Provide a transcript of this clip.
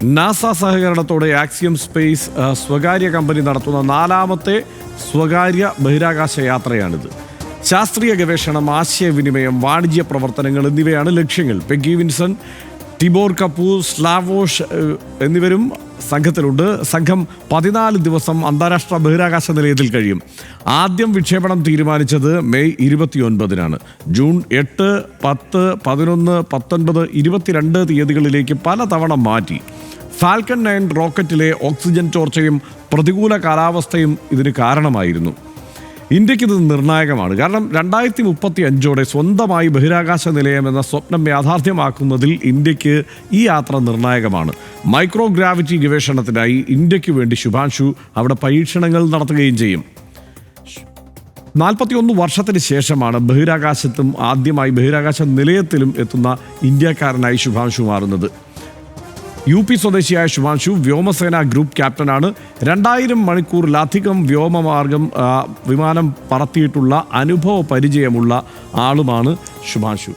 NASA സഹകരണത്തോടെ axiom space സ്വകാര്യ company നടത്തുന്ന 4ാമത്തെ സ്വകാര്യ ബഹിരാകാശ യാത്രയാണിത്. ശാസ്ത്രീയ ഗവേഷണം, ആശയവിനിമയം, വാണിജ്യ പ്രവർത്തനങ്ങൾ എന്നിവയാണ് ലക്ഷ്യങ്ങൾ. പെഗ്ഗി വിൻസൺ, ടിബോർ കപൂർ, സ്ലാവോഷ് എന്നിവരും സംഘത്തിലുണ്ട്. സംഘം 14 ദിവസം അന്താരാഷ്ട്ര ബഹിരാകാശ നിലയത്തിൽ കഴിയും. ആദ്യം വിക്ഷേപണം തീരുമാനിച്ചത് മെയ് 29-നാണ്. ജൂൺ 8, 10, 11, 19, 22 തീയതികളിലേക്ക് പലതവണ മാറ്റി. ഫാൽക്കൺ 9 റോക്കറ്റിലെ ഓക്സിജൻ ചോർച്ചയും പ്രതികൂല കാലാവസ്ഥയും ഇതിന് കാരണമായിരുന്നു. ഇന്ത്യക്കിത് നിർണായകമാണ്. കാരണം 2035 സ്വന്തമായി ബഹിരാകാശ നിലയം എന്ന സ്വപ്നം യാഥാർത്ഥ്യമാക്കുന്നതിൽ ഇന്ത്യക്ക് ഈ യാത്ര നിർണായകമാണ്. മൈക്രോഗ്രാവിറ്റി ഗവേഷണത്തിനായി ഇന്ത്യക്ക് വേണ്ടി ശുഭാൻഷു അവിടെ പരീക്ഷണങ്ങൾ നടത്തുകയും ചെയ്യും. 41 വർഷത്തിന് ശേഷമാണ് ആദ്യമായി ബഹിരാകാശ നിലയത്തിലും എത്തുന്ന ഇന്ത്യക്കാരനായി ശുഭാൻഷു മാറുന്നത്. UP സ്വദേശിയായ ശുഭാൻഷു വ്യോമസേന ഗ്രൂപ്പ് ക്യാപ്റ്റനാണ്. 2000 മണിക്കൂറിലധികം വ്യോമമാർഗം വിമാനം പറത്തിയിട്ടുള്ള അനുഭവ പരിചയമുള്ള ആളുമാണ് ശുഭാൻഷു.